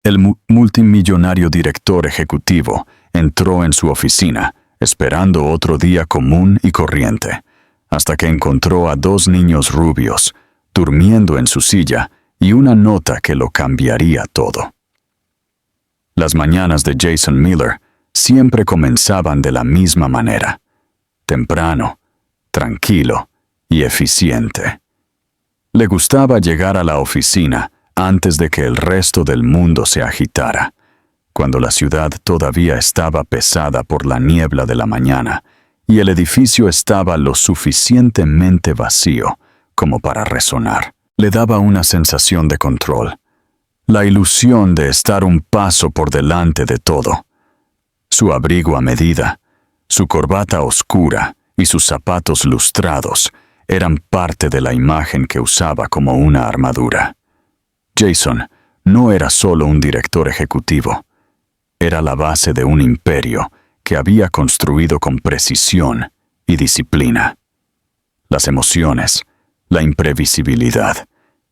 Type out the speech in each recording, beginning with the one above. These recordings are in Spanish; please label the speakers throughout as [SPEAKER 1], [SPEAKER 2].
[SPEAKER 1] El multimillonario director ejecutivo entró en su oficina, esperando otro día común y corriente, hasta que encontró a dos niños rubios, durmiendo en su silla, y una nota que lo cambiaría todo. Las mañanas de Jason Miller siempre comenzaban de la misma manera: temprano, tranquilo y eficiente. Le gustaba llegar a la oficina antes de que el resto del mundo se agitara, cuando la ciudad todavía estaba pesada por la niebla de la mañana y el edificio estaba lo suficientemente vacío como para resonar. Le daba una sensación de control, la ilusión de estar un paso por delante de todo. Su abrigo a medida, su corbata oscura y sus zapatos lustrados eran parte de la imagen que usaba como una armadura. Jason no era solo un director ejecutivo, era la base de un imperio que había construido con precisión y disciplina. Las emociones, la imprevisibilidad,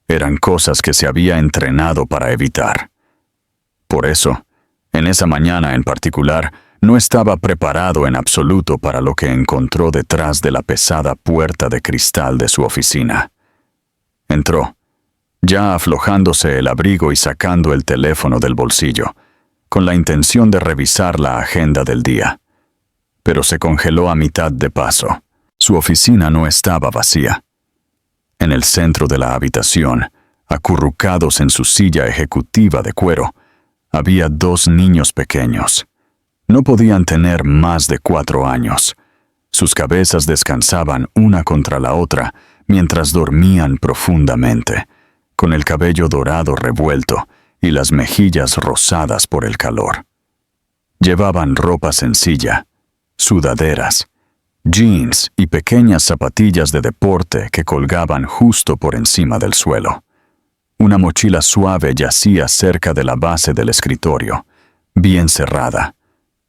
[SPEAKER 1] eran cosas que se había entrenado para evitar. Por eso, en esa mañana en particular, no estaba preparado en absoluto para lo que encontró detrás de la pesada puerta de cristal de su oficina. Entró, ya aflojándose el abrigo y sacando el teléfono del bolsillo, con la intención de revisar la agenda del día. Pero se congeló a mitad de paso. Su oficina no estaba vacía. En el centro de la habitación, acurrucados en su silla ejecutiva de cuero, había dos niños pequeños. No podían tener más de 4 años. Sus cabezas descansaban una contra la otra mientras dormían profundamente, con el cabello dorado revuelto y las mejillas rosadas por el calor. Llevaban ropa sencilla, sudaderas, jeans y pequeñas zapatillas de deporte que colgaban justo por encima del suelo. Una mochila suave yacía cerca de la base del escritorio, bien cerrada,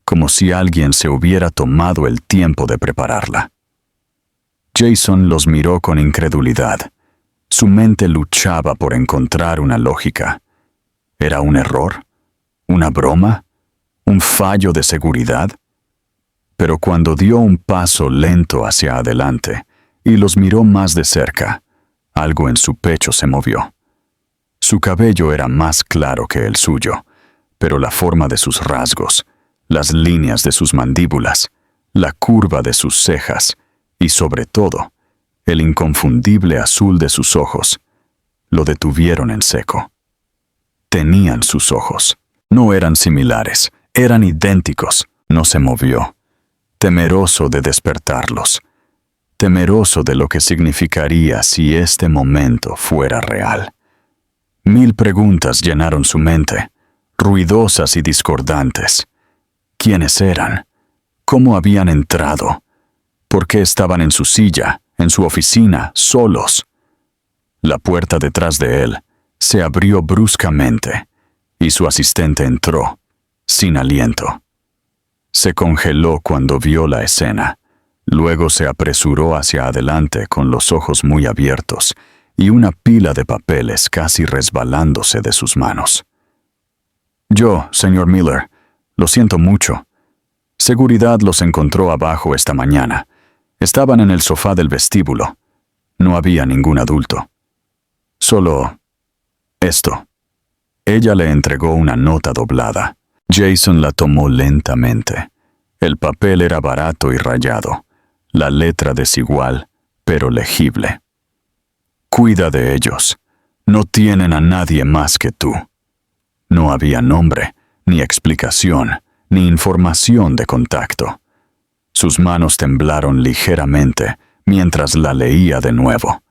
[SPEAKER 1] como si alguien se hubiera tomado el tiempo de prepararla. Jason los miró con incredulidad. Su mente luchaba por encontrar una lógica. ¿Era un error? ¿Una broma? ¿Un fallo de seguridad? Pero cuando dio un paso lento hacia adelante y los miró más de cerca, algo en su pecho se movió. Su cabello era más claro que el suyo, pero la forma de sus rasgos, las líneas de sus mandíbulas, la curva de sus cejas y, sobre todo, el inconfundible azul de sus ojos, lo detuvieron en seco. Tenían sus ojos. No eran similares, eran idénticos. No se movió, temeroso de despertarlos, temeroso de lo que significaría si este momento fuera real. 1000 preguntas llenaron su mente, ruidosas y discordantes. ¿Quiénes eran? ¿Cómo habían entrado? ¿Por qué estaban en su silla, en su oficina, solos? La puerta detrás de él se abrió bruscamente y su asistente entró, sin aliento. Se congeló cuando vio la escena. Luego se apresuró hacia adelante con los ojos muy abiertos y una pila de papeles casi resbalándose de sus manos. Yo, señor Miller, lo siento mucho. Seguridad los encontró abajo esta mañana. Estaban en el sofá del vestíbulo. No había ningún adulto. Solo esto. Ella le entregó una nota doblada. Jason la tomó lentamente. El papel era barato y rayado, la letra desigual, pero legible. Cuida de ellos. No tienen a nadie más que tú. No había nombre, ni explicación, ni información de contacto. Sus manos temblaron ligeramente mientras la leía de nuevo.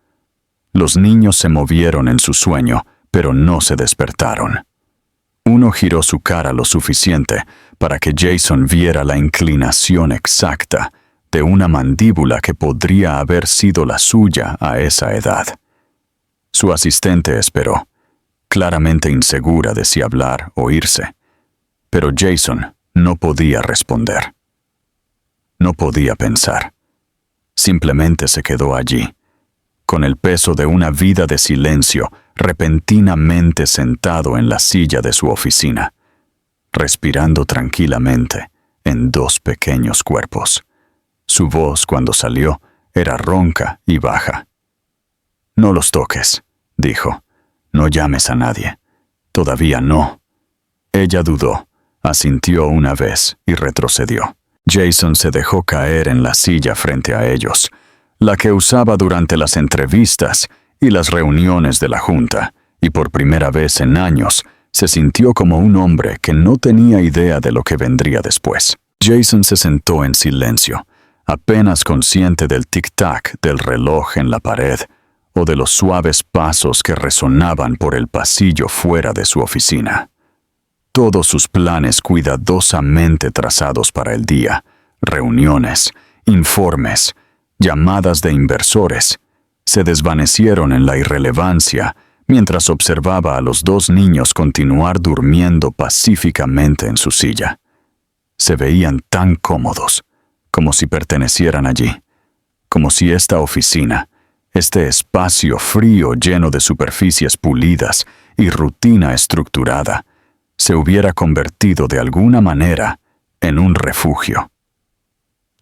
[SPEAKER 1] Los niños se movieron en su sueño, pero no se despertaron. Uno giró su cara lo suficiente para que Jason viera la inclinación exacta de una mandíbula que podría haber sido la suya a esa edad. Su asistente esperó, claramente insegura de si hablar o irse, pero Jason no podía responder. No podía pensar. Simplemente se quedó allí, con el peso de una vida de silencio repentinamente sentado en la silla de su oficina, respirando tranquilamente en dos pequeños cuerpos. Su voz, cuando salió, era ronca y baja. «No los toques», dijo. «No llames a nadie. Todavía no». Ella dudó, asintió una vez y retrocedió. Jason se dejó caer en la silla frente a ellos, la que usaba durante las entrevistas y las reuniones de la junta, y por primera vez en años se sintió como un hombre que no tenía idea de lo que vendría después. Jason se sentó en silencio, apenas consciente del tic-tac del reloj en la pared o de los suaves pasos que resonaban por el pasillo fuera de su oficina. Todos sus planes cuidadosamente trazados para el día, reuniones, informes, llamadas de inversores, se desvanecieron en la irrelevancia mientras observaba a los dos niños continuar durmiendo pacíficamente en su silla. Se veían tan cómodos, como si pertenecieran allí, como si esta oficina, este espacio frío lleno de superficies pulidas y rutina estructurada, se hubiera convertido de alguna manera en un refugio.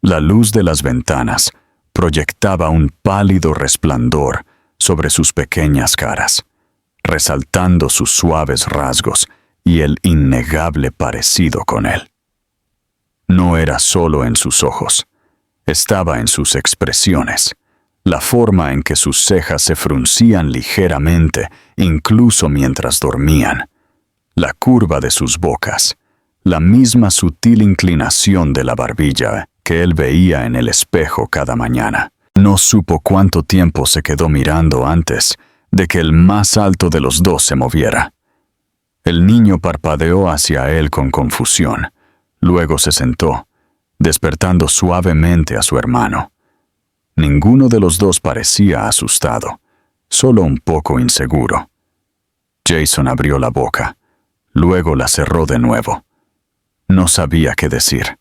[SPEAKER 1] La luz de las ventanas proyectaba un pálido resplandor sobre sus pequeñas caras, resaltando sus suaves rasgos y el innegable parecido con él. No era solo en sus ojos, estaba en sus expresiones, la forma en que sus cejas se fruncían ligeramente incluso mientras dormían, la curva de sus bocas, la misma sutil inclinación de la barbilla que él veía en el espejo cada mañana. No supo cuánto tiempo se quedó mirando antes de que el más alto de los dos se moviera. El niño parpadeó hacia él con confusión. Luego se sentó, despertando suavemente a su hermano. Ninguno de los dos parecía asustado, solo un poco inseguro. Jason abrió la boca, luego la cerró de nuevo. No sabía qué decir.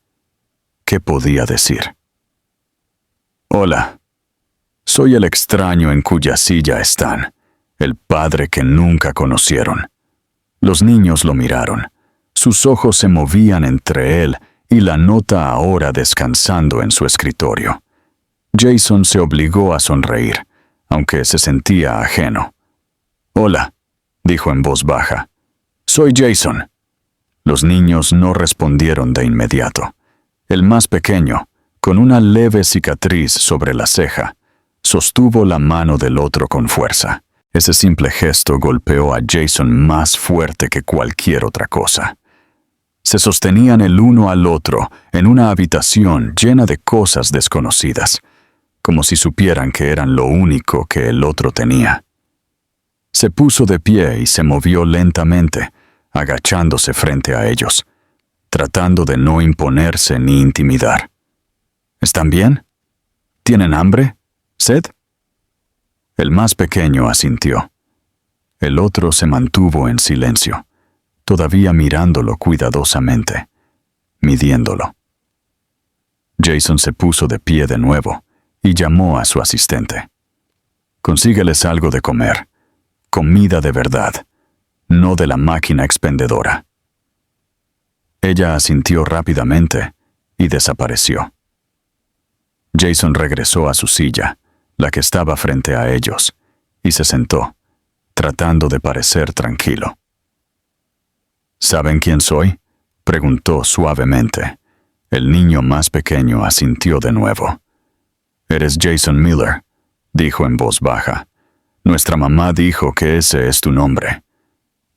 [SPEAKER 1] ¿Qué podía decir? «Hola. Soy el extraño en cuya silla están, el padre que nunca conocieron». Los niños lo miraron. Sus ojos se movían entre él y la nota ahora descansando en su escritorio. Jason se obligó a sonreír, aunque se sentía ajeno. «Hola», dijo en voz baja. «Soy Jason». Los niños no respondieron de inmediato. El más pequeño, con una leve cicatriz sobre la ceja, sostuvo la mano del otro con fuerza. Ese simple gesto golpeó a Jason más fuerte que cualquier otra cosa. Se sostenían el uno al otro en una habitación llena de cosas desconocidas, como si supieran que eran lo único que el otro tenía. Se puso de pie y se movió lentamente, agachándose frente a ellos, tratando de no imponerse ni intimidar. ¿Están bien? ¿Tienen hambre? ¿Sed? El más pequeño asintió. El otro se mantuvo en silencio, todavía mirándolo cuidadosamente, midiéndolo. Jason se puso de pie de nuevo y llamó a su asistente. «Consígueles algo de comer, comida de verdad, no de la máquina expendedora». Ella asintió rápidamente y desapareció. Jason regresó a su silla, la que estaba frente a ellos, y se sentó, tratando de parecer tranquilo. «¿Saben quién soy?», preguntó suavemente. El niño más pequeño asintió de nuevo. «Eres Jason Miller», dijo en voz baja. «Nuestra mamá dijo que ese es tu nombre».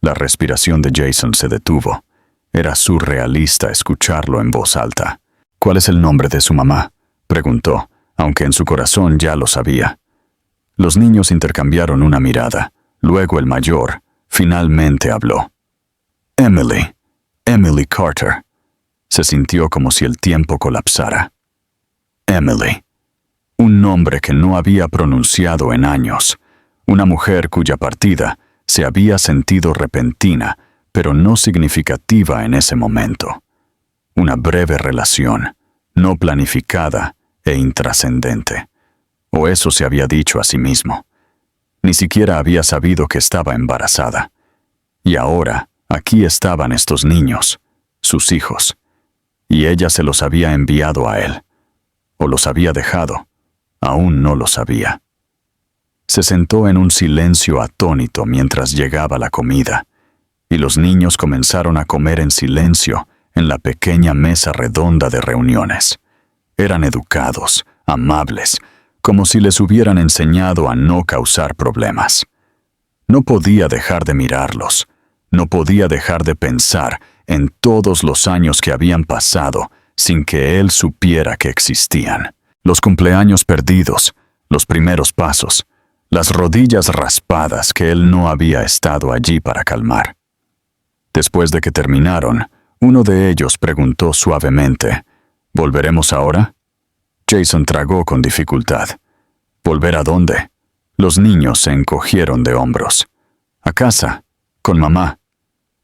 [SPEAKER 1] La respiración de Jason se detuvo. Era surrealista escucharlo en voz alta. «¿Cuál es el nombre de su mamá?», preguntó, aunque en su corazón ya lo sabía. Los niños intercambiaron una mirada. Luego el mayor finalmente habló. Emily Carter». Se sintió como si el tiempo colapsara. Emily. Un nombre que no había pronunciado en años. Una mujer cuya partida se había sentido repentina, pero no significativa en ese momento. Una breve relación, no planificada e intrascendente. O eso se había dicho a sí mismo. Ni siquiera había sabido que estaba embarazada. Y ahora, aquí estaban estos niños, sus hijos, y ella se los había enviado a él. O los había dejado. Aún no lo sabía. Se sentó en un silencio atónito mientras llegaba la comida, y los niños comenzaron a comer en silencio en la pequeña mesa redonda de reuniones. Eran educados, amables, como si les hubieran enseñado a no causar problemas. No podía dejar de mirarlos, no podía dejar de pensar en todos los años que habían pasado sin que él supiera que existían. Los cumpleaños perdidos, los primeros pasos, las rodillas raspadas que él no había estado allí para calmar. Después de que terminaron, uno de ellos preguntó suavemente, ¿volveremos ahora? Jason tragó con dificultad. ¿Volver a dónde? Los niños se encogieron de hombros. A casa, con mamá.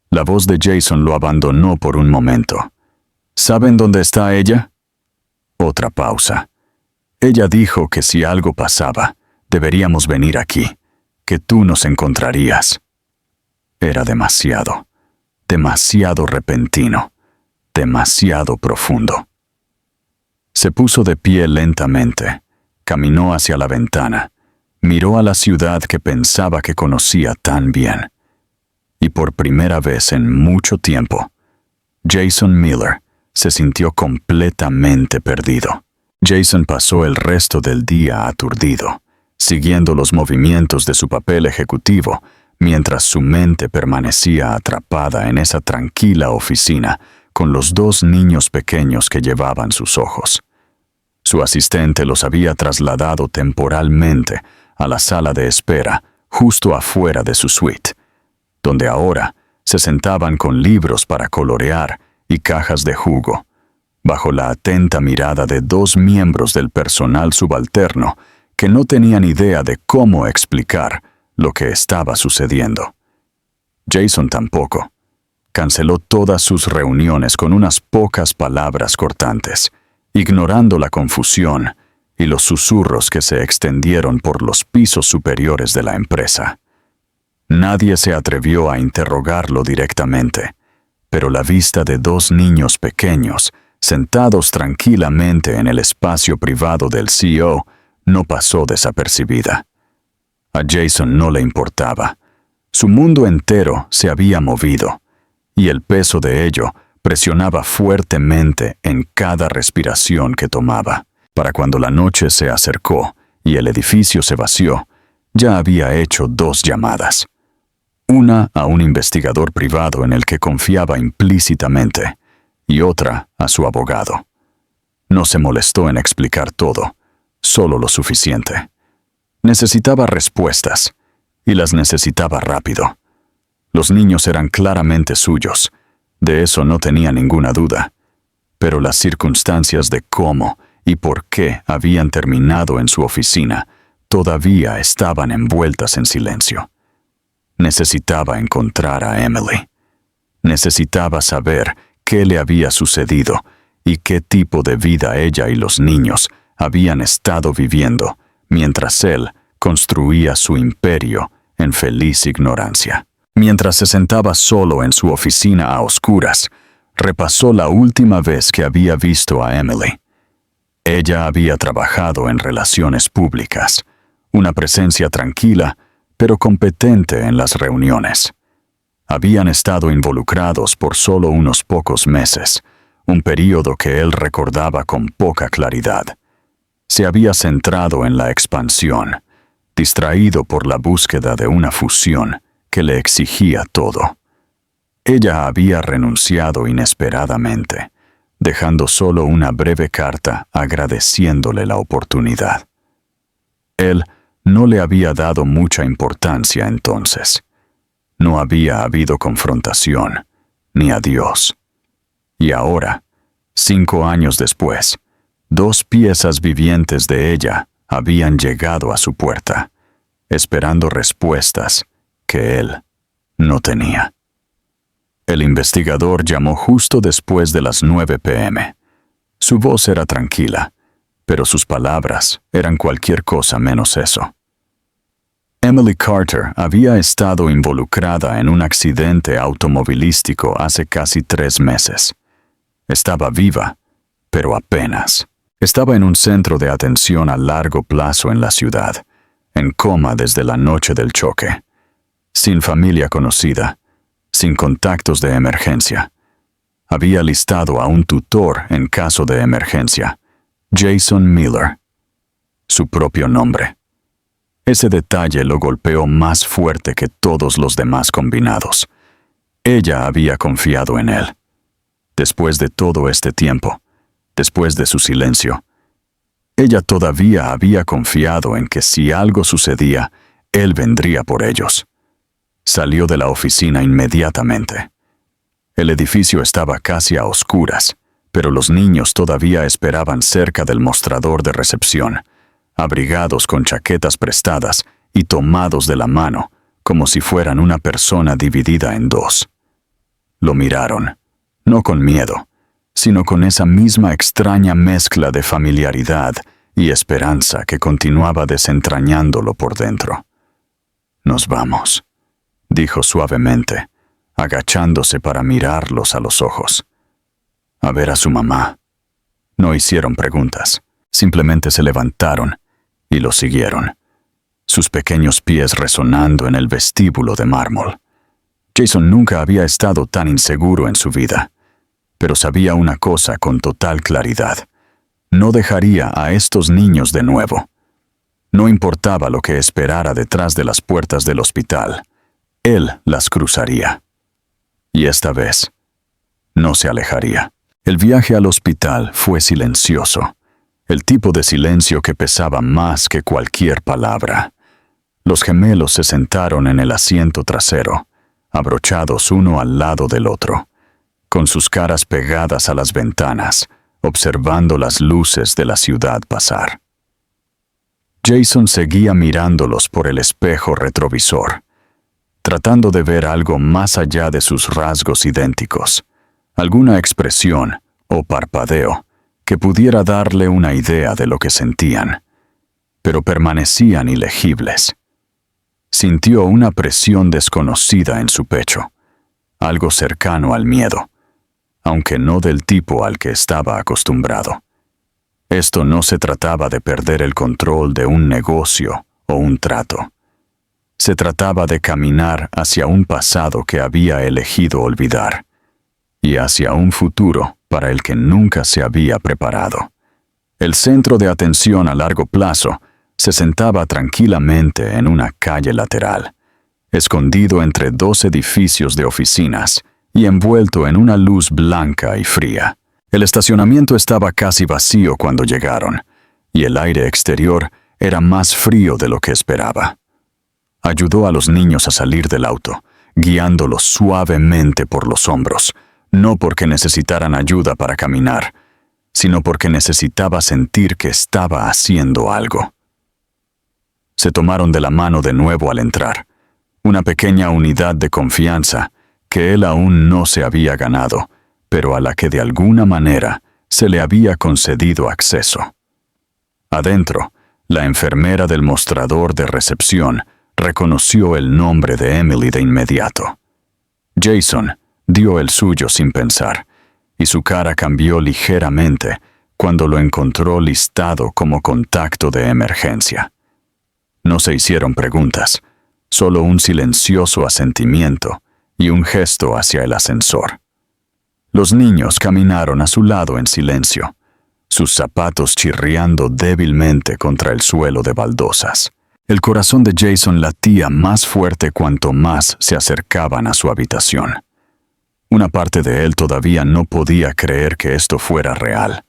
[SPEAKER 1] La voz de Jason lo abandonó por un momento. ¿Saben dónde está ella? Otra pausa. Ella dijo que si algo pasaba, deberíamos venir aquí, que tú nos encontrarías. Era demasiado, demasiado repentino, demasiado profundo. Se puso de pie lentamente, caminó hacia la ventana, miró a la ciudad que pensaba que conocía tan bien. Y por primera vez en mucho tiempo, Jason Miller se sintió completamente perdido. Jason pasó el resto del día aturdido, siguiendo los movimientos de su papel ejecutivo, mientras su mente permanecía atrapada en esa tranquila oficina con los dos niños pequeños que llevaban sus ojos. Su asistente los había trasladado temporalmente a la sala de espera, justo afuera de su suite, donde ahora se sentaban con libros para colorear y cajas de jugo, bajo la atenta mirada de dos miembros del personal subalterno que no tenían idea de cómo explicar lo que estaba sucediendo. Jason tampoco. Canceló todas sus reuniones con unas pocas palabras cortantes, ignorando la confusión y los susurros que se extendieron por los pisos superiores de la empresa. Nadie se atrevió a interrogarlo directamente, pero la vista de dos niños pequeños, sentados tranquilamente en el espacio privado del CEO, no pasó desapercibida. A Jason no le importaba. Su mundo entero se había movido, y el peso de ello presionaba fuertemente en cada respiración que tomaba. Para cuando la noche se acercó y el edificio se vació, ya había hecho 2 llamadas. Una a un investigador privado en el que confiaba implícitamente, y otra a su abogado. No se molestó en explicar todo, solo lo suficiente. Necesitaba respuestas, y las necesitaba rápido. Los niños eran claramente suyos, de eso no tenía ninguna duda, pero las circunstancias de cómo y por qué habían terminado en su oficina todavía estaban envueltas en silencio. Necesitaba encontrar a Emily. Necesitaba saber qué le había sucedido y qué tipo de vida ella y los niños habían estado viviendo mientras él construía su imperio en feliz ignorancia. Mientras se sentaba solo en su oficina a oscuras, repasó la última vez que había visto a Emily. Ella había trabajado en relaciones públicas, una presencia tranquila, pero competente en las reuniones. Habían estado involucrados por solo unos pocos meses, un período que él recordaba con poca claridad. Se había centrado en la expansión, distraído por la búsqueda de una fusión que le exigía todo. Ella había renunciado inesperadamente, dejando solo una breve carta agradeciéndole la oportunidad. Él no le había dado mucha importancia entonces. No había habido confrontación, ni adiós. Y ahora, 5 años después, 2 piezas vivientes de ella habían llegado a su puerta, esperando respuestas que él no tenía. El investigador llamó justo después de las 9 p.m. Su voz era tranquila, pero sus palabras eran cualquier cosa menos eso. Emily Carter había estado involucrada en un accidente automovilístico hace casi 3 meses. Estaba viva, pero apenas. Estaba en un centro de atención a largo plazo en la ciudad, en coma desde la noche del choque, sin familia conocida, sin contactos de emergencia. Había listado a un tutor en caso de emergencia, Jason Miller, su propio nombre. Ese detalle lo golpeó más fuerte que todos los demás combinados. Ella había confiado en él. Después de todo este tiempo, después de su silencio, ella todavía había confiado en que si algo sucedía, él vendría por ellos. Salió de la oficina inmediatamente. El edificio estaba casi a oscuras, pero los niños todavía esperaban cerca del mostrador de recepción, abrigados con chaquetas prestadas y tomados de la mano, como si fueran una persona dividida en dos. Lo miraron, no con miedo, sino con esa misma extraña mezcla de familiaridad y esperanza que continuaba desentrañándolo por dentro. «Nos vamos», dijo suavemente, agachándose para mirarlos a los ojos. A ver a su mamá. No hicieron preguntas, simplemente se levantaron y lo siguieron, sus pequeños pies resonando en el vestíbulo de mármol. Jason nunca había estado tan inseguro en su vida, pero sabía una cosa con total claridad. No dejaría a estos niños de nuevo. No importaba lo que esperara detrás de las puertas del hospital, él las cruzaría. Y esta vez, no se alejaría. El viaje al hospital fue silencioso, el tipo de silencio que pesaba más que cualquier palabra. Los gemelos se sentaron en el asiento trasero, abrochados uno al lado del otro, con sus caras pegadas a las ventanas, observando las luces de la ciudad pasar. Jason seguía mirándolos por el espejo retrovisor, tratando de ver algo más allá de sus rasgos idénticos, alguna expresión o parpadeo que pudiera darle una idea de lo que sentían, pero permanecían ilegibles. Sintió una presión desconocida en su pecho, algo cercano al miedo, aunque no del tipo al que estaba acostumbrado. Esto no se trataba de perder el control de un negocio o un trato. Se trataba de caminar hacia un pasado que había elegido olvidar, y hacia un futuro para el que nunca se había preparado. El centro de atención a largo plazo se sentaba tranquilamente en una calle lateral, escondido entre 2 edificios de oficinas y envuelto en una luz blanca y fría. El estacionamiento estaba casi vacío cuando llegaron, y el aire exterior era más frío de lo que esperaba. Ayudó a los niños a salir del auto, guiándolos suavemente por los hombros, no porque necesitaran ayuda para caminar, sino porque necesitaba sentir que estaba haciendo algo. Se tomaron de la mano de nuevo al entrar, una pequeña unidad de confianza que él aún no se había ganado, pero a la que de alguna manera se le había concedido acceso. Adentro, la enfermera del mostrador de recepción reconoció el nombre de Emily de inmediato. Jason dio el suyo sin pensar, y su cara cambió ligeramente cuando lo encontró listado como contacto de emergencia. No se hicieron preguntas, solo un silencioso asentimiento y un gesto hacia el ascensor. Los niños caminaron a su lado en silencio, sus zapatos chirriando débilmente contra el suelo de baldosas. El corazón de Jason latía más fuerte cuanto más se acercaban a su habitación. Una parte de él todavía no podía creer que esto fuera real,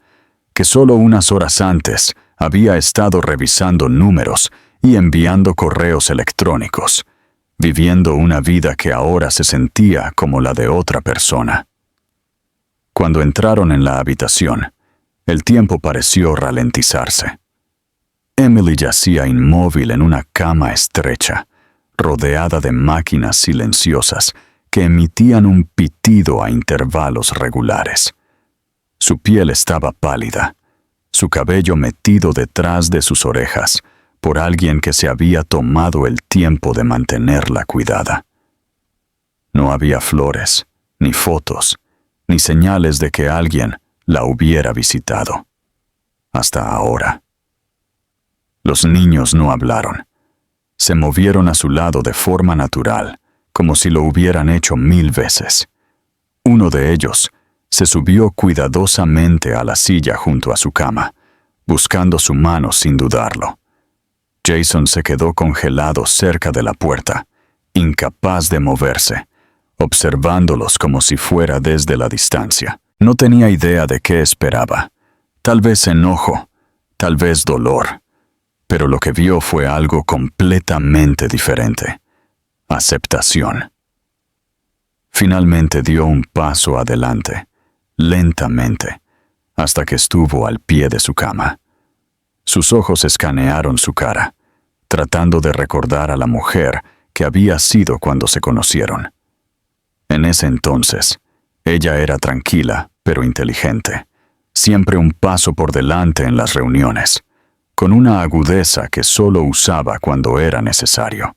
[SPEAKER 1] que solo unas horas antes había estado revisando números y enviando correos electrónicos, viviendo una vida que ahora se sentía como la de otra persona. Cuando entraron en la habitación, el tiempo pareció ralentizarse. Emily yacía inmóvil en una cama estrecha, rodeada de máquinas silenciosas que emitían un pitido a intervalos regulares. Su piel estaba pálida, su cabello metido detrás de sus orejas, por alguien que se había tomado el tiempo de mantenerla cuidada. No había flores, ni fotos, ni señales de que alguien la hubiera visitado. Hasta ahora. Los niños no hablaron. Se movieron a su lado de forma natural, como si lo hubieran hecho 1000 veces. Uno de ellos se subió cuidadosamente a la silla junto a su cama, buscando su mano sin dudarlo. Jason se quedó congelado cerca de la puerta, incapaz de moverse, observándolos como si fuera desde la distancia. No tenía idea de qué esperaba. Tal vez enojo, tal vez dolor. Pero lo que vio fue algo completamente diferente. Aceptación. Finalmente dio un paso adelante, lentamente, hasta que estuvo al pie de su cama. Sus ojos escanearon su cara, tratando de recordar a la mujer que había sido cuando se conocieron. En ese entonces, ella era tranquila, pero inteligente, siempre un paso por delante en las reuniones, con una agudeza que solo usaba cuando era necesario.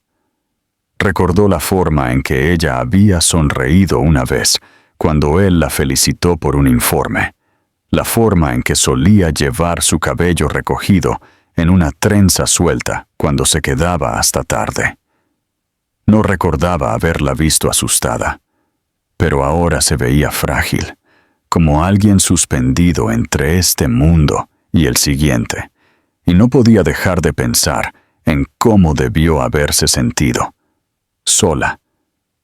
[SPEAKER 1] Recordó la forma en que ella había sonreído una vez cuando él la felicitó por un informe, la forma en que solía llevar su cabello recogido en una trenza suelta cuando se quedaba hasta tarde. No recordaba haberla visto asustada, pero ahora se veía frágil, como alguien suspendido entre este mundo y el siguiente, y no podía dejar de pensar en cómo debió haberse sentido, sola,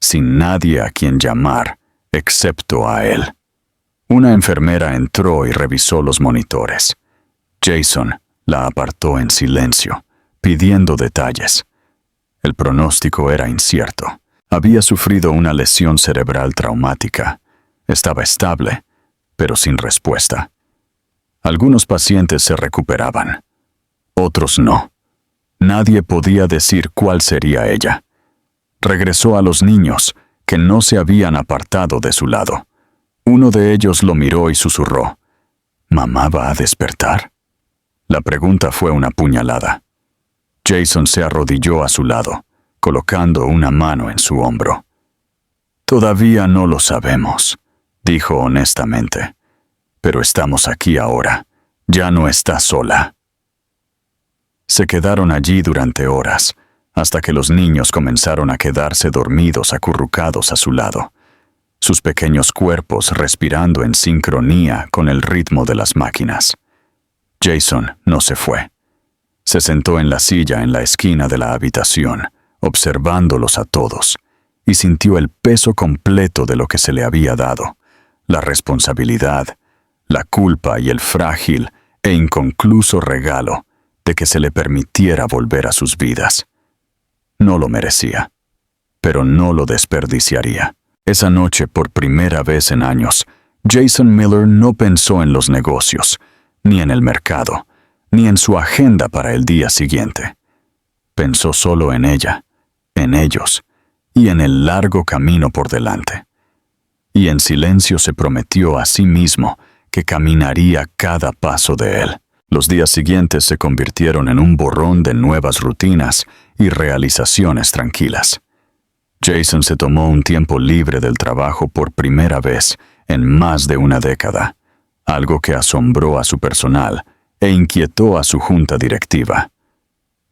[SPEAKER 1] sin nadie a quien llamar, excepto a él. Una enfermera entró y revisó los monitores. Jason la apartó en silencio, pidiendo detalles. El pronóstico era incierto. Había sufrido una lesión cerebral traumática. Estaba estable, pero sin respuesta. Algunos pacientes se recuperaban, otros no. Nadie podía decir cuál sería ella. Regresó a los niños, que no se habían apartado de su lado. Uno de ellos lo miró y susurró: ¿Mamá va a despertar? La pregunta fue una puñalada. Jason se arrodilló a su lado, colocando una mano en su hombro. «Todavía no lo sabemos», dijo honestamente. «Pero estamos aquí ahora. Ya no está sola». Se quedaron allí durante horas, hasta que los niños comenzaron a quedarse dormidos acurrucados a su lado, sus pequeños cuerpos respirando en sincronía con el ritmo de las máquinas. Jason no se fue. Se sentó en la silla en la esquina de la habitación, observándolos a todos, y sintió el peso completo de lo que se le había dado, la responsabilidad, la culpa y el frágil e inconcluso regalo de que se le permitiera volver a sus vidas. No lo merecía, pero no lo desperdiciaría. Esa noche, por primera vez en años, Jason Miller no pensó en los negocios, ni en el mercado, ni en su agenda para el día siguiente. Pensó solo en ella, en ellos, y en el largo camino por delante. Y en silencio se prometió a sí mismo que caminaría cada paso de él. Los días siguientes se convirtieron en un borrón de nuevas rutinas y realizaciones tranquilas. Jason se tomó un tiempo libre del trabajo por primera vez en más de una década, algo que asombró a su personal e inquietó a su junta directiva.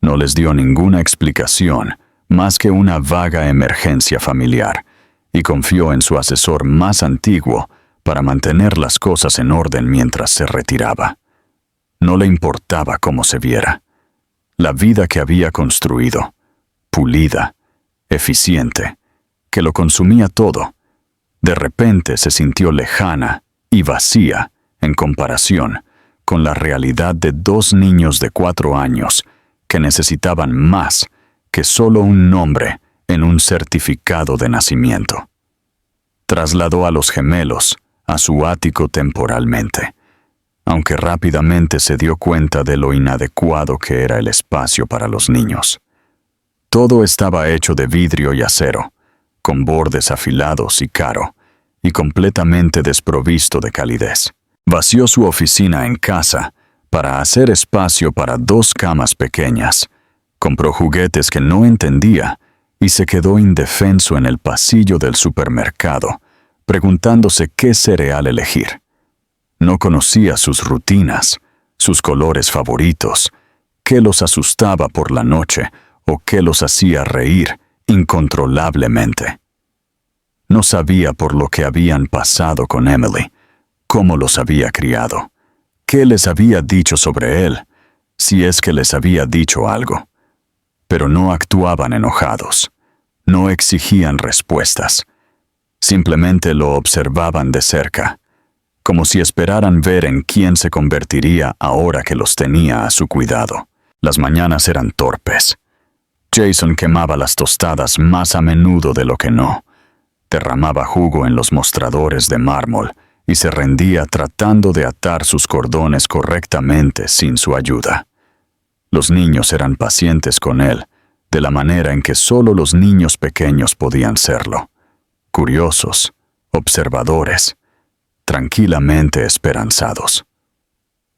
[SPEAKER 1] No les dio ninguna explicación más que una vaga emergencia familiar, y confió en su asesor más antiguo para mantener las cosas en orden mientras se retiraba. No le importaba cómo se viera. La vida que había construido, pulida, eficiente, que lo consumía todo, de repente se sintió lejana y vacía en comparación con la realidad de 2 niños de 4 años que necesitaban más que solo un nombre en un certificado de nacimiento. Trasladó a los gemelos a su ático temporalmente, aunque rápidamente se dio cuenta de lo inadecuado que era el espacio para los niños. Todo estaba hecho de vidrio y acero, con bordes afilados y caro, y completamente desprovisto de calidez. Vació su oficina en casa para hacer espacio para 2 camas pequeñas Compró juguetes que no entendía y se quedó indefenso en el pasillo del supermercado, preguntándose qué cereal elegir. No conocía sus rutinas, sus colores favoritos, qué los asustaba por la noche o qué los hacía reír incontrolablemente. No sabía por lo que habían pasado con Emily, cómo los había criado, qué les había dicho sobre él, si es que les había dicho algo. Pero no actuaban enojados, no exigían respuestas, simplemente lo observaban de cerca, como si esperaran ver en quién se convertiría ahora que los tenía a su cuidado. Las mañanas eran torpes. Jason quemaba las tostadas más a menudo de lo que no. Derramaba jugo en los mostradores de mármol y se rendía tratando de atar sus cordones correctamente sin su ayuda. Los niños eran pacientes con él, de la manera en que solo los niños pequeños podían serlo. Curiosos, observadores, tranquilamente esperanzados.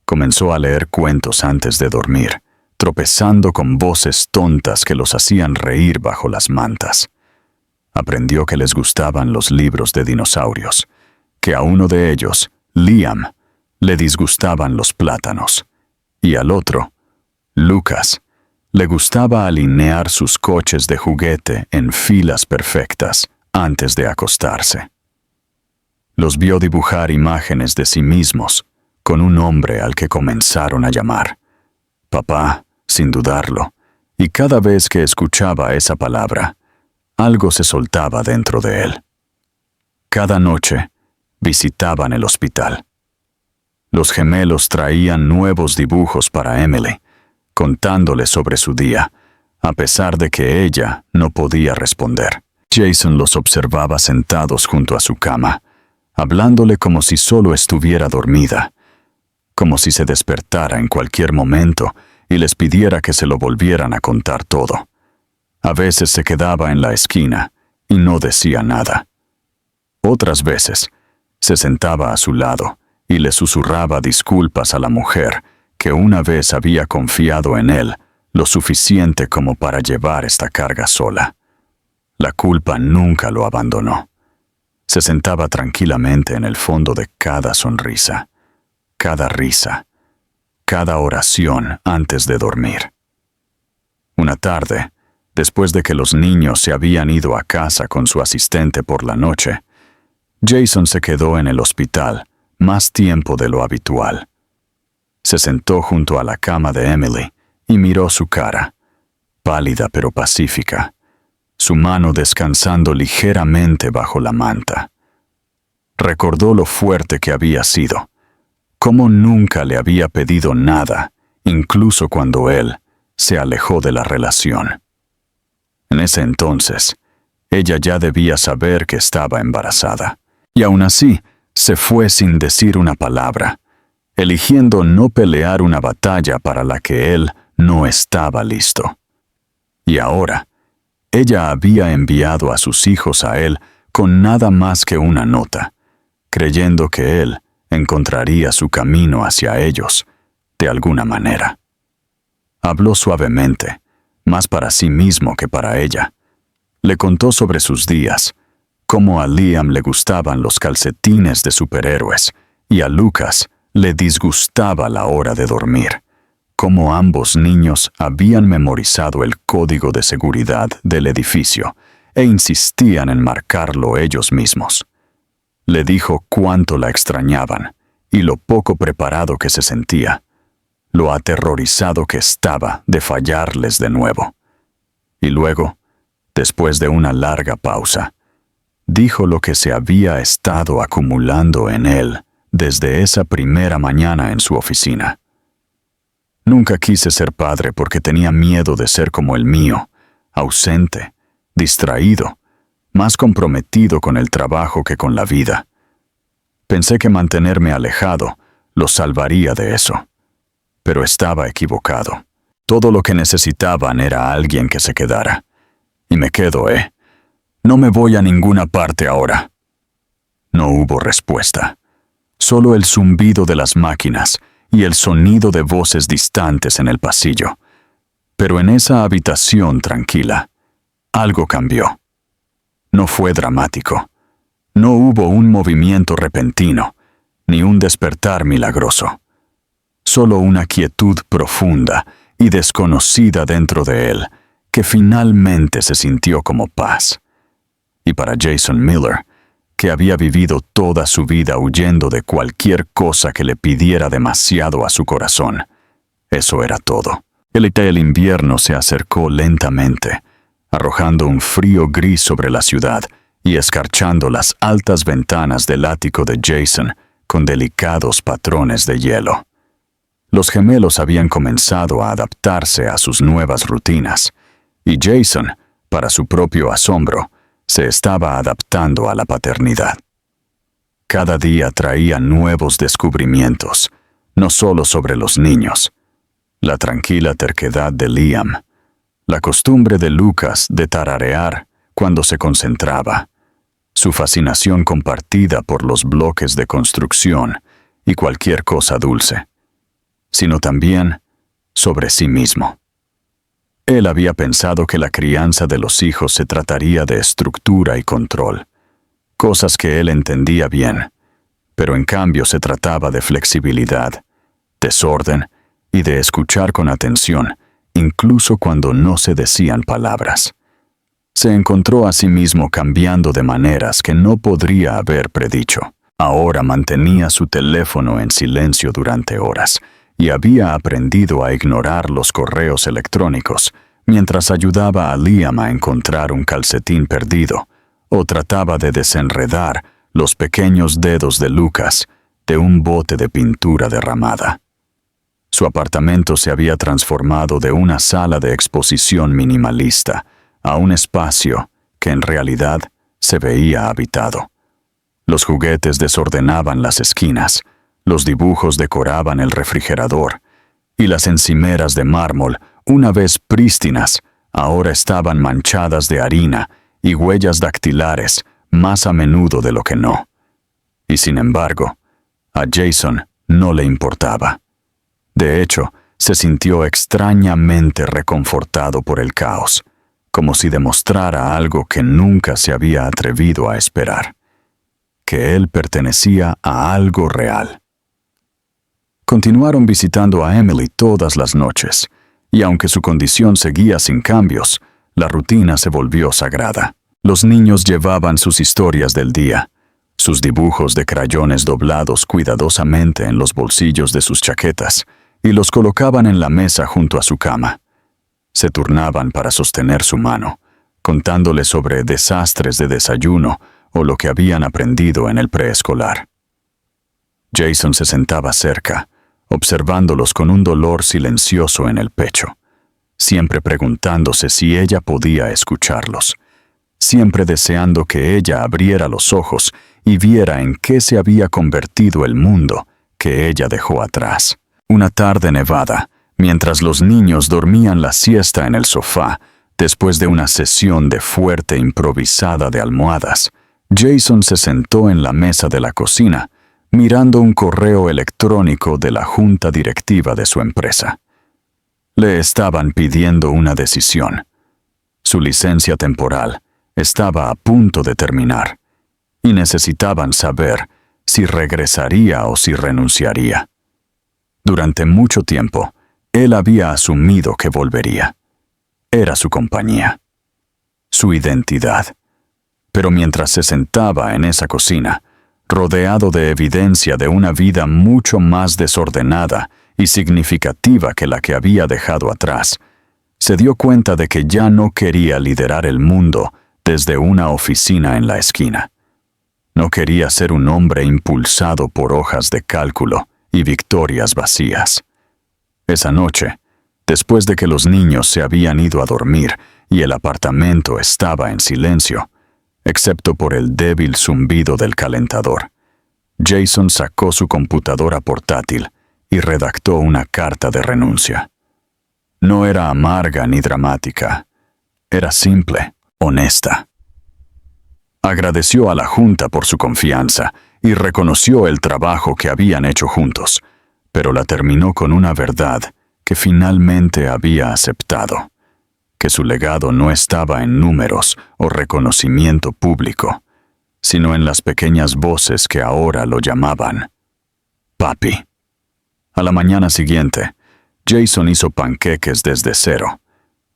[SPEAKER 1] Comenzó a leer cuentos antes de dormir, tropezando con voces tontas que los hacían reír bajo las mantas. Aprendió que les gustaban los libros de dinosaurios, que a uno de ellos, Liam, le disgustaban los plátanos, y al otro, Lucas, le gustaba alinear sus coches de juguete en filas perfectas antes de acostarse. Los vio dibujar imágenes de sí mismos con un hombre al que comenzaron a llamar papá, sin dudarlo, y cada vez que escuchaba esa palabra, algo se soltaba dentro de él. Cada noche visitaban el hospital. Los gemelos traían nuevos dibujos para Emily, contándole sobre su día, a pesar de que ella no podía responder. Jason los observaba sentados junto a su cama, hablándole como si solo estuviera dormida, como si se despertara en cualquier momento y les pidiera que se lo volvieran a contar todo. A veces se quedaba en la esquina y no decía nada. Otras veces se sentaba a su lado y le susurraba disculpas a la mujer que una vez había confiado en él lo suficiente como para llevar esta carga sola. La culpa nunca lo abandonó. Se sentaba tranquilamente en el fondo de cada sonrisa, cada risa, cada oración antes de dormir. Una tarde, después de que los niños se habían ido a casa con su asistente por la noche, Jason se quedó en el hospital más tiempo de lo habitual. Se sentó junto a la cama de Emily y miró su cara, pálida pero pacífica, su mano descansando ligeramente bajo la manta. Recordó lo fuerte que había sido, cómo nunca le había pedido nada, incluso cuando él se alejó de la relación. En ese entonces, ella ya debía saber que estaba embarazada, y aún así se fue sin decir una palabra, eligiendo no pelear una batalla para la que él no estaba listo. Y ahora, ella había enviado a sus hijos a él con nada más que una nota, creyendo que él encontraría su camino hacia ellos, de alguna manera. Habló suavemente, más para sí mismo que para ella. Le contó sobre sus días, cómo a Liam le gustaban los calcetines de superhéroes y a Lucas le disgustaba la hora de dormir, cómo ambos niños habían memorizado el código de seguridad del edificio e insistían en marcarlo ellos mismos. Le dijo cuánto la extrañaban y lo poco preparado que se sentía, lo aterrorizado que estaba de fallarles de nuevo. Y luego, después de una larga pausa, dijo lo que se había estado acumulando en él desde esa primera mañana en su oficina. Nunca quise ser padre porque tenía miedo de ser como el mío, ausente, distraído, más comprometido con el trabajo que con la vida. Pensé que mantenerme alejado lo salvaría de eso, pero estaba equivocado. Todo lo que necesitaban era alguien que se quedara. Y me quedo, No me voy a ninguna parte ahora. No hubo respuesta. Solo el zumbido de las máquinas y el sonido de voces distantes en el pasillo. Pero en esa habitación tranquila, algo cambió. No fue dramático. No hubo un movimiento repentino, ni un despertar milagroso. Solo una quietud profunda y desconocida dentro de él, que finalmente se sintió como paz. Y para Jason Miller, que había vivido toda su vida huyendo de cualquier cosa que le pidiera demasiado a su corazón, eso era todo. El invierno se acercó lentamente, arrojando un frío gris sobre la ciudad y escarchando las altas ventanas del ático de Jason con delicados patrones de hielo. Los gemelos habían comenzado a adaptarse a sus nuevas rutinas, y Jason, para su propio asombro, se estaba adaptando a la paternidad. Cada día traía nuevos descubrimientos, no solo sobre los niños. La tranquila terquedad de Liam, la costumbre de Lucas de tararear cuando se concentraba, su fascinación compartida por los bloques de construcción y cualquier cosa dulce, sino también sobre sí mismo. Él había pensado que la crianza de los hijos se trataría de estructura y control, cosas que él entendía bien, pero en cambio se trataba de flexibilidad, desorden y de escuchar con atención, incluso cuando no se decían palabras. Se encontró a sí mismo cambiando de maneras que no podría haber predicho. Ahora mantenía su teléfono en silencio durante horas y había aprendido a ignorar los correos electrónicos mientras ayudaba a Liam a encontrar un calcetín perdido o trataba de desenredar los pequeños dedos de Lucas de un bote de pintura derramada. Su apartamento se había transformado de una sala de exposición minimalista a un espacio que en realidad se veía habitado. Los juguetes desordenaban las esquinas, los dibujos decoraban el refrigerador, y las encimeras de mármol, una vez prístinas, ahora estaban manchadas de harina y huellas dactilares más a menudo de lo que no. Y sin embargo, a Jason no le importaba. De hecho, se sintió extrañamente reconfortado por el caos, como si demostrara algo que nunca se había atrevido a esperar, que él pertenecía a algo real. Continuaron visitando a Emily todas las noches, y aunque su condición seguía sin cambios, la rutina se volvió sagrada. Los niños llevaban sus historias del día, sus dibujos de crayones doblados cuidadosamente en los bolsillos de sus chaquetas, y los colocaban en la mesa junto a su cama. Se turnaban para sostener su mano, contándole sobre desastres de desayuno o lo que habían aprendido en el preescolar. Jason se sentaba cerca, observándolos con un dolor silencioso en el pecho, siempre preguntándose si ella podía escucharlos, siempre deseando que ella abriera los ojos y viera en qué se había convertido el mundo que ella dejó atrás. Una tarde nevada, mientras los niños dormían la siesta en el sofá, después de una sesión de fuerte improvisada de almohadas, Jason se sentó en la mesa de la cocina, mirando un correo electrónico de la junta directiva de su empresa. Le estaban pidiendo una decisión. Su licencia temporal estaba a punto de terminar, y necesitaban saber si regresaría o si renunciaría. Durante mucho tiempo, él había asumido que volvería. Era su compañía, su identidad. Pero mientras se sentaba en esa cocina, rodeado de evidencia de una vida mucho más desordenada y significativa que la que había dejado atrás, se dio cuenta de que ya no quería liderar el mundo desde una oficina en la esquina. No quería ser un hombre impulsado por hojas de cálculo y victorias vacías. Esa noche, después de que los niños se habían ido a dormir y el apartamento estaba en silencio, excepto por el débil zumbido del calentador, Jason sacó su computadora portátil y redactó una carta de renuncia. No era amarga ni dramática, era simple, honesta. Agradeció a la junta por su confianza y reconoció el trabajo que habían hecho juntos, pero la terminó con una verdad que finalmente había aceptado, que su legado no estaba en números o reconocimiento público, sino en las pequeñas voces que ahora lo llamaban Papi. A la mañana siguiente, Jason hizo panqueques desde cero,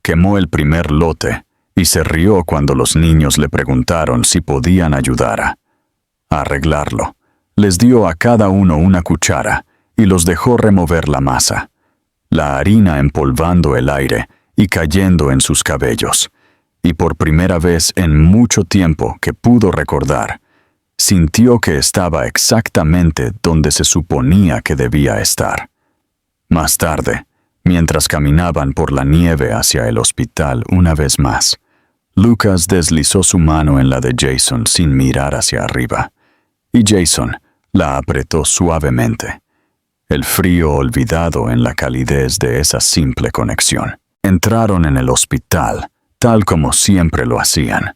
[SPEAKER 1] quemó el primer lote y se rió cuando los niños le preguntaron si podían ayudar a arreglarlo. Les dio a cada uno una cuchara y los dejó remover la masa, la harina empolvando el aire y cayendo en sus cabellos, y por primera vez en mucho tiempo que pudo recordar, sintió que estaba exactamente donde se suponía que debía estar. Más tarde, mientras caminaban por la nieve hacia el hospital una vez más, Lucas deslizó su mano en la de Jason sin mirar hacia arriba, y Jason la apretó suavemente, el frío olvidado en la calidez de esa simple conexión. Entraron en el hospital, tal como siempre lo hacían.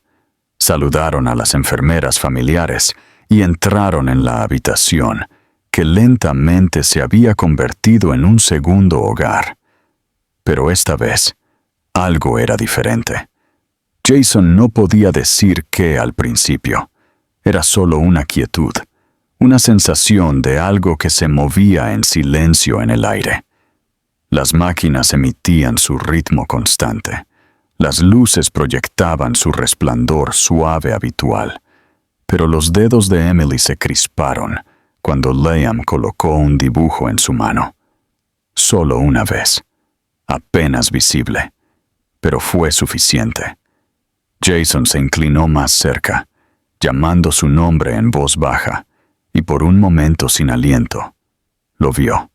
[SPEAKER 1] Saludaron a las enfermeras familiares y entraron en la habitación, que lentamente se había convertido en un segundo hogar. Pero esta vez, algo era diferente. Jason no podía decir qué al principio. Era solo una quietud, una sensación de algo que se movía en silencio en el aire. Las máquinas emitían su ritmo constante. Las luces proyectaban su resplandor suave habitual. Pero los dedos de Emily se crisparon cuando Liam colocó un dibujo en su mano. Solo una vez, apenas visible, pero fue suficiente. Jason se inclinó más cerca, llamando su nombre en voz baja, y por un momento sin aliento, lo vio.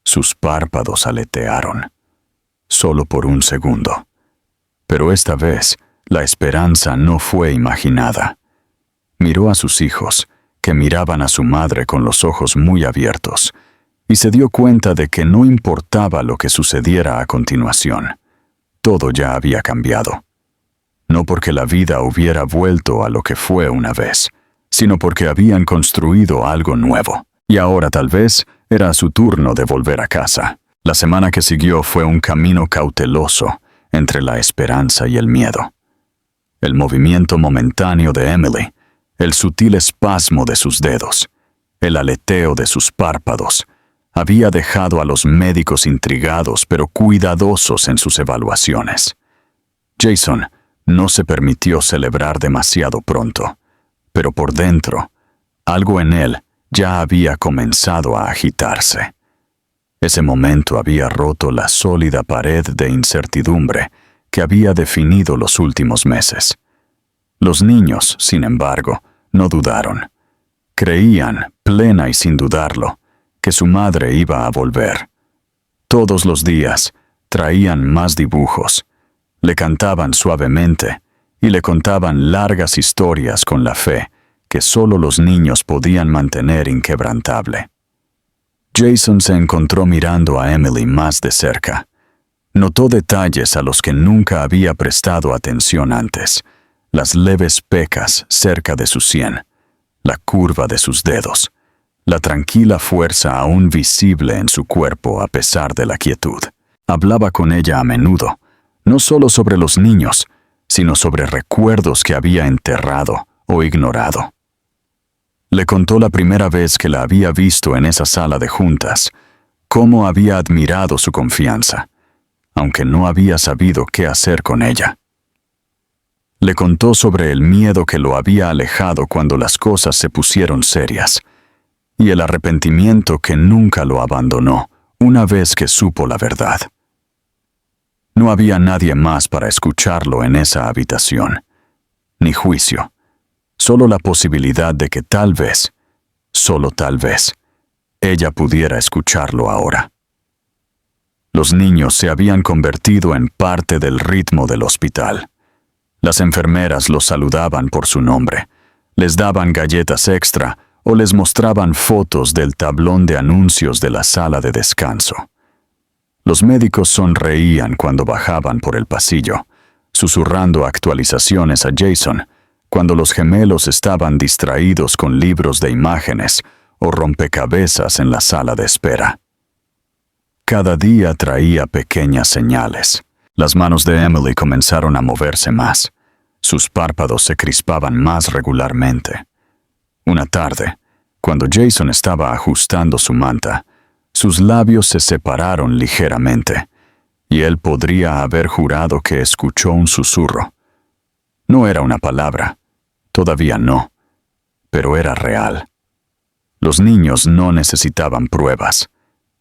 [SPEAKER 1] Sus párpados aletearon, solo por un segundo. Pero esta vez, la esperanza no fue imaginada. Miró a sus hijos, que miraban a su madre con los ojos muy abiertos, y se dio cuenta de que no importaba lo que sucediera a continuación. Todo ya había cambiado. No porque la vida hubiera vuelto a lo que fue una vez, sino porque habían construido algo nuevo, y ahora tal vez era su turno de volver a casa. La semana que siguió fue un camino cauteloso entre la esperanza y el miedo. El movimiento momentáneo de Emily, el sutil espasmo de sus dedos, el aleteo de sus párpados, había dejado a los médicos intrigados pero cuidadosos en sus evaluaciones. Jason no se permitió celebrar demasiado pronto, pero por dentro, algo en él ya había comenzado a agitarse. Ese momento había roto la sólida pared de incertidumbre que había definido los últimos meses. Los niños, sin embargo, no dudaron. Creían, plena y sin dudarlo, que su madre iba a volver. Todos los días traían más dibujos, le cantaban suavemente y le contaban largas historias con la fe que solo los niños podían mantener inquebrantable. Jason se encontró mirando a Emily más de cerca. Notó detalles a los que nunca había prestado atención antes: las leves pecas cerca de su sien, la curva de sus dedos, la tranquila fuerza aún visible en su cuerpo a pesar de la quietud. Hablaba con ella a menudo, no solo sobre los niños, sino sobre recuerdos que había enterrado o ignorado. Le contó la primera vez que la había visto en esa sala de juntas, cómo había admirado su confianza, aunque no había sabido qué hacer con ella. Le contó sobre el miedo que lo había alejado cuando las cosas se pusieron serias, y el arrepentimiento que nunca lo abandonó una vez que supo la verdad. No había nadie más para escucharlo en esa habitación, ni juicio, solo la posibilidad de que tal vez, solo tal vez, ella pudiera escucharlo ahora. Los niños se habían convertido en parte del ritmo del hospital. Las enfermeras los saludaban por su nombre, les daban galletas extra o les mostraban fotos del tablón de anuncios de la sala de descanso. Los médicos sonreían cuando bajaban por el pasillo, susurrando actualizaciones a Jason cuando los gemelos estaban distraídos con libros de imágenes o rompecabezas en la sala de espera. Cada día traía pequeñas señales. Las manos de Emily comenzaron a moverse más. Sus párpados se crispaban más regularmente. Una tarde, cuando Jason estaba ajustando su manta, sus labios se separaron ligeramente, y él podría haber jurado que escuchó un susurro. No era una palabra, todavía no, pero era real. Los niños no necesitaban pruebas,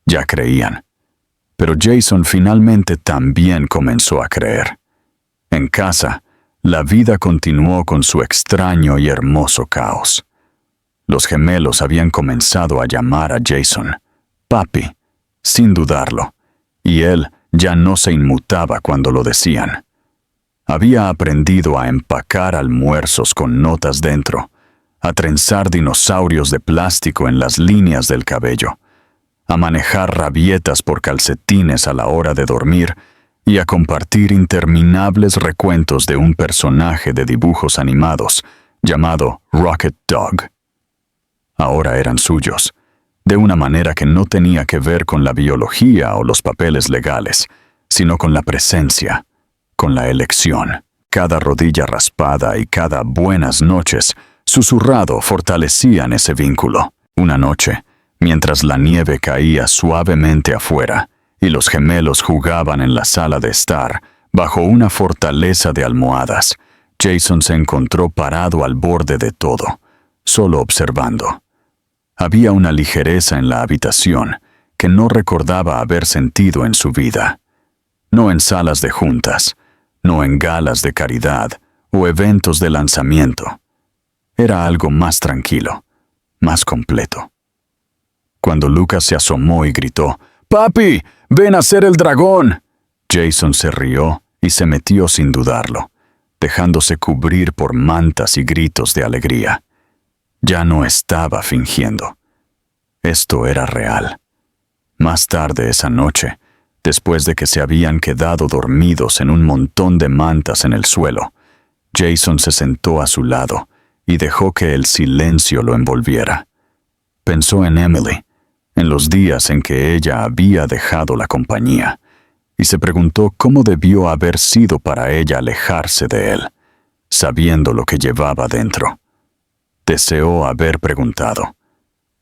[SPEAKER 1] ya creían. Pero Jason finalmente también comenzó a creer. En casa, la vida continuó con su extraño y hermoso caos. Los gemelos habían comenzado a llamar a Jason papi, sin dudarlo, y él ya no se inmutaba cuando lo decían. Había aprendido a empacar almuerzos con notas dentro, a trenzar dinosaurios de plástico en las líneas del cabello, a manejar rabietas por calcetines a la hora de dormir y a compartir interminables recuentos de un personaje de dibujos animados llamado Rocket Dog. Ahora eran suyos, de una manera que no tenía que ver con la biología o los papeles legales, sino con la presencia, con la elección. Cada rodilla raspada y cada buenas noches susurrado fortalecían ese vínculo. Una noche, mientras la nieve caía suavemente afuera y los gemelos jugaban en la sala de estar, bajo una fortaleza de almohadas, Jason se encontró parado al borde de todo, solo observando. Había una ligereza en la habitación que no recordaba haber sentido en su vida. No en salas de juntas, no en galas de caridad o eventos de lanzamiento. Era algo más tranquilo, más completo. Cuando Lucas se asomó y gritó, «¡Papi, ven a ser el dragón!», Jason se rió y se metió sin dudarlo, dejándose cubrir por mantas y gritos de alegría. Ya no estaba fingiendo. Esto era real. Más tarde esa noche, después de que se habían quedado dormidos en un montón de mantas en el suelo, Jason se sentó a su lado y dejó que el silencio lo envolviera. Pensó en Emily, en los días en que ella había dejado la compañía, y se preguntó cómo debió haber sido para ella alejarse de él, sabiendo lo que llevaba dentro. Deseó haber preguntado.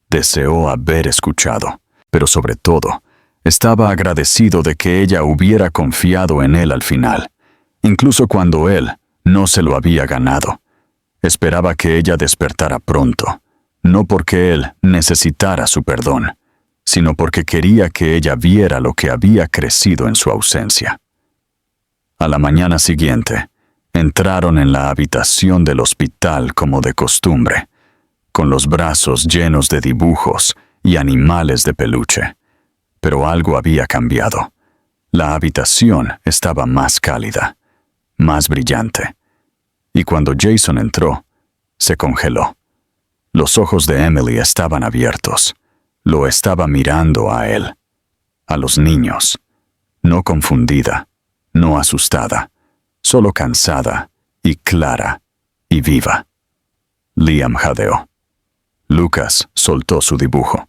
[SPEAKER 1] Deseó haber escuchado. Pero sobre todo, estaba agradecido de que ella hubiera confiado en él al final, incluso cuando él no se lo había ganado. Esperaba que ella despertara pronto, no porque él necesitara su perdón, sino porque quería que ella viera lo que había crecido en su ausencia. A la mañana siguiente, entraron en la habitación del hospital como de costumbre, con los brazos llenos de dibujos y animales de peluche. Pero algo había cambiado. La habitación estaba más cálida, más brillante. Y cuando Jason entró, se congeló. Los ojos de Emily estaban abiertos. Lo estaba mirando a él, a los niños, no confundida, no asustada, solo cansada y clara y viva. Liam jadeó. Lucas soltó su dibujo.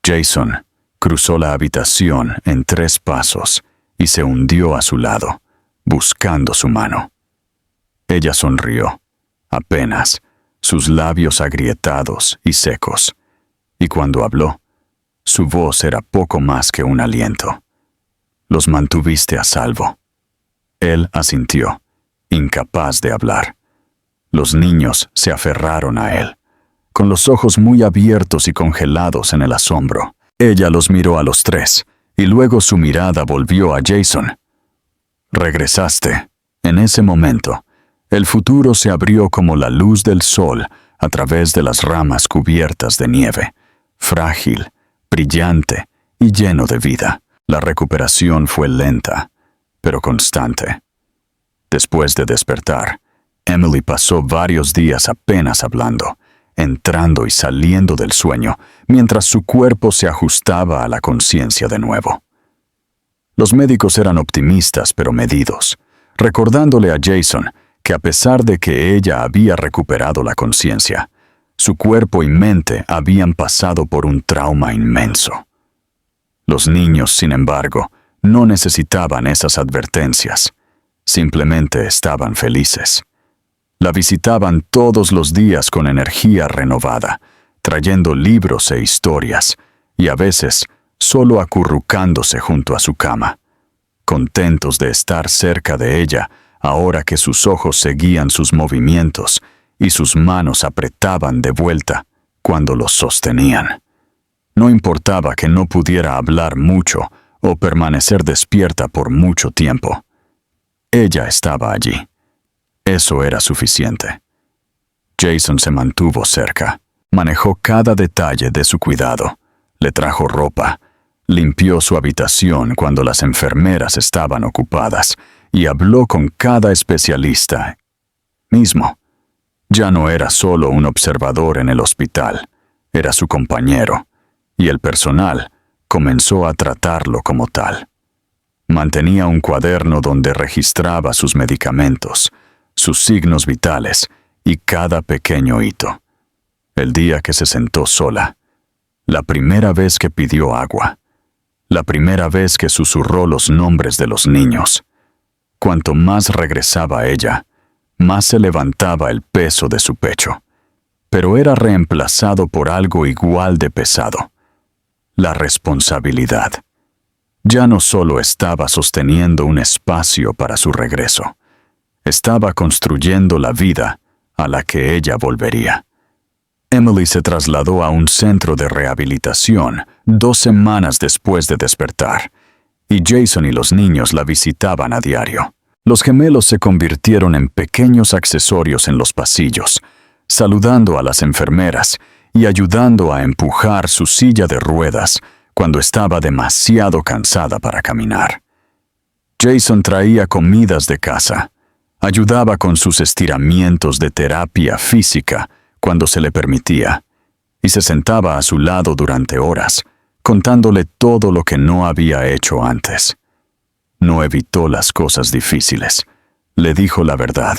[SPEAKER 1] Jason cruzó la habitación en 3 pasos y se hundió a su lado, buscando su mano. Ella sonrió, apenas, sus labios agrietados y secos, y cuando habló, su voz era poco más que un aliento. «Los mantuviste a salvo». Él asintió, incapaz de hablar. Los niños se aferraron a él, con los ojos muy abiertos y congelados en el asombro. Ella los miró a los 3, y luego su mirada volvió a Jason. «Regresaste». En ese momento, el futuro se abrió como la luz del sol a través de las ramas cubiertas de nieve, frágil, brillante y lleno de vida. La recuperación fue lenta, pero constante. Después de despertar, Emily pasó varios días apenas hablando, entrando y saliendo del sueño, mientras su cuerpo se ajustaba a la conciencia de nuevo. Los médicos eran optimistas pero medidos, recordándole a Jason que a pesar de que ella había recuperado la conciencia, su cuerpo y mente habían pasado por un trauma inmenso. Los niños, sin embargo, no necesitaban esas advertencias. Simplemente estaban felices. La visitaban todos los días con energía renovada, trayendo libros e historias, y a veces solo acurrucándose junto a su cama, contentos de estar cerca de ella ahora que sus ojos seguían sus movimientos y sus manos apretaban de vuelta cuando los sostenían. No importaba que no pudiera hablar mucho o permanecer despierta por mucho tiempo. Ella estaba allí. Eso era suficiente. Jason se mantuvo cerca, manejó cada detalle de su cuidado, le trajo ropa, limpió su habitación cuando las enfermeras estaban ocupadas y habló con cada especialista. Mismo. Ya no era solo un observador en el hospital, era su compañero, y el personal comenzó a tratarlo como tal. Mantenía un cuaderno donde registraba sus medicamentos, sus signos vitales y cada pequeño hito. El día que se sentó sola, la primera vez que pidió agua, la primera vez que susurró los nombres de los niños. Cuanto más regresaba ella, más se levantaba el peso de su pecho, pero era reemplazado por algo igual de pesado: la responsabilidad. Ya no solo estaba sosteniendo un espacio para su regreso, estaba construyendo la vida a la que ella volvería. Emily se trasladó a un centro de rehabilitación 2 semanas después de despertar, y Jason y los niños la visitaban a diario. Los gemelos se convirtieron en pequeños accesorios en los pasillos, saludando a las enfermeras y ayudando a empujar su silla de ruedas cuando estaba demasiado cansada para caminar. Jason traía comidas de casa, ayudaba con sus estiramientos de terapia física cuando se le permitía, y se sentaba a su lado durante horas, contándole todo lo que no había hecho antes. No evitó las cosas difíciles, le dijo la verdad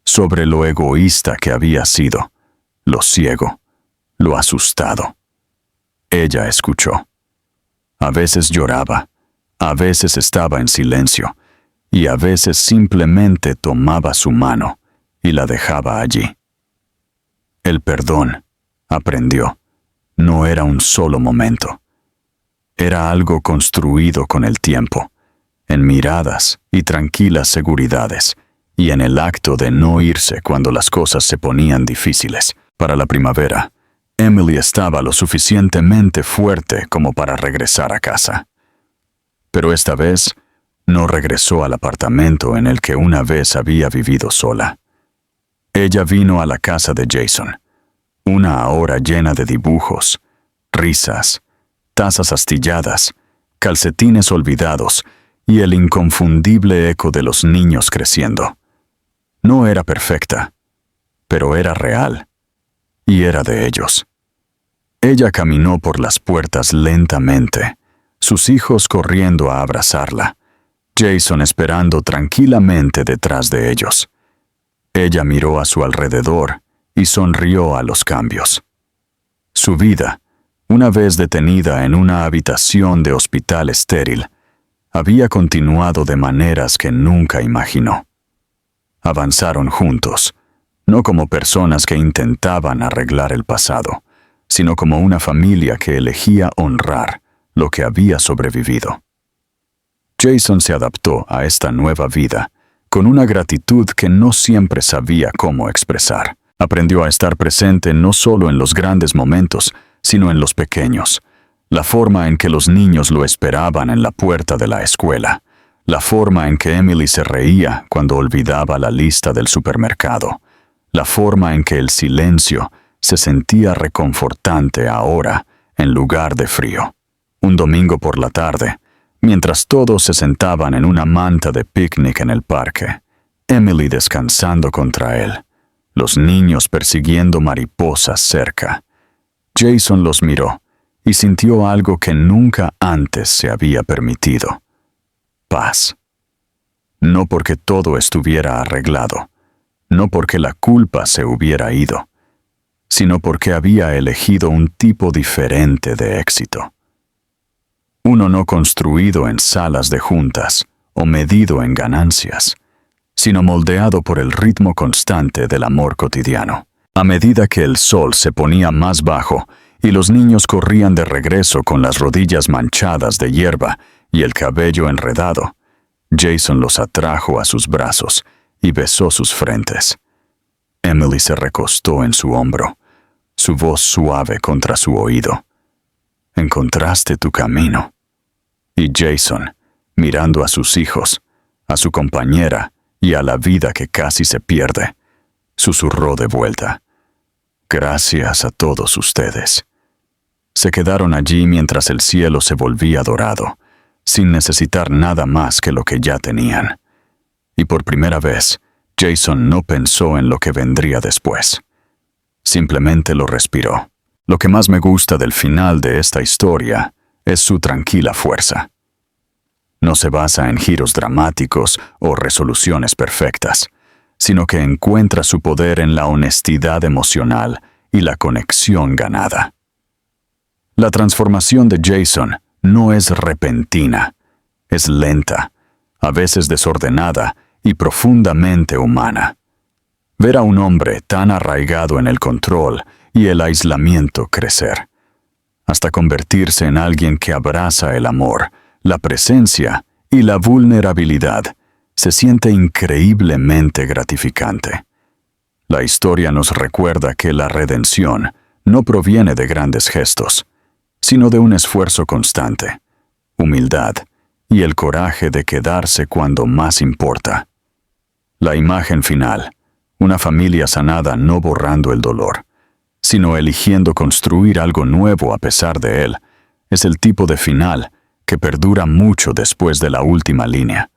[SPEAKER 1] sobre lo egoísta que había sido, lo ciego, lo asustado. Ella escuchó. A veces lloraba, a veces estaba en silencio, y a veces simplemente tomaba su mano y la dejaba allí. El perdón, aprendió, no era un solo momento. Era algo construido con el tiempo, en miradas y tranquilas seguridades, y en el acto de no irse cuando las cosas se ponían difíciles. Para la primavera, Emily estaba lo suficientemente fuerte como para regresar a casa. Pero esta vez, no regresó al apartamento en el que una vez había vivido sola. Ella vino a la casa de Jason, una ahora llena de dibujos, risas, tazas astilladas, calcetines olvidados y el inconfundible eco de los niños creciendo. No era perfecta, pero era real, y era de ellos. Ella caminó por las puertas lentamente, sus hijos corriendo a abrazarla, Jason esperando tranquilamente detrás de ellos. Ella miró a su alrededor y sonrió a los cambios. Su vida, una vez detenida en una habitación de hospital estéril, había continuado de maneras que nunca imaginó. Avanzaron juntos, no como personas que intentaban arreglar el pasado, sino como una familia que elegía honrar lo que había sobrevivido. Jason se adaptó a esta nueva vida con una gratitud que no siempre sabía cómo expresar. Aprendió a estar presente no solo en los grandes momentos, sino en los pequeños. La forma en que los niños lo esperaban en la puerta de la escuela. La forma en que Emily se reía cuando olvidaba la lista del supermercado. La forma en que el silencio se sentía reconfortante ahora en lugar de frío. Un domingo por la tarde, mientras todos se sentaban en una manta de picnic en el parque, Emily descansando contra él, los niños persiguiendo mariposas cerca. Jason los miró y sintió algo que nunca antes se había permitido: paz. No porque todo estuviera arreglado, no porque la culpa se hubiera ido, sino porque había elegido un tipo diferente de éxito. Uno no construido en salas de juntas o medido en ganancias, sino moldeado por el ritmo constante del amor cotidiano. A medida que el sol se ponía más bajo y los niños corrían de regreso con las rodillas manchadas de hierba y el cabello enredado, Jason los atrajo a sus brazos y besó sus frentes. Emily se recostó en su hombro, su voz suave contra su oído. Encontraste tu camino. Y Jason, mirando a sus hijos, a su compañera y a la vida que casi se pierde, susurró de vuelta: gracias a todos ustedes. Se quedaron allí mientras el cielo se volvía dorado, sin necesitar nada más que lo que ya tenían. Y por primera vez, Jason no pensó en lo que vendría después. Simplemente lo respiró. Lo que más me gusta del final de esta historia es su tranquila fuerza. No se basa en giros dramáticos o resoluciones perfectas, sino que encuentra su poder en la honestidad emocional y la conexión ganada. La transformación de Jason no es repentina, es lenta, a veces desordenada y profundamente humana. Ver a un hombre tan arraigado en el control y el aislamiento crecer, hasta convertirse en alguien que abraza el amor, la presencia y la vulnerabilidad, se siente increíblemente gratificante. La historia nos recuerda que la redención no proviene de grandes gestos, sino de un esfuerzo constante, humildad y el coraje de quedarse cuando más importa. La imagen final, una familia sanada no borrando el dolor, sino eligiendo construir algo nuevo a pesar de él, es el tipo de final que perdura mucho después de la última línea.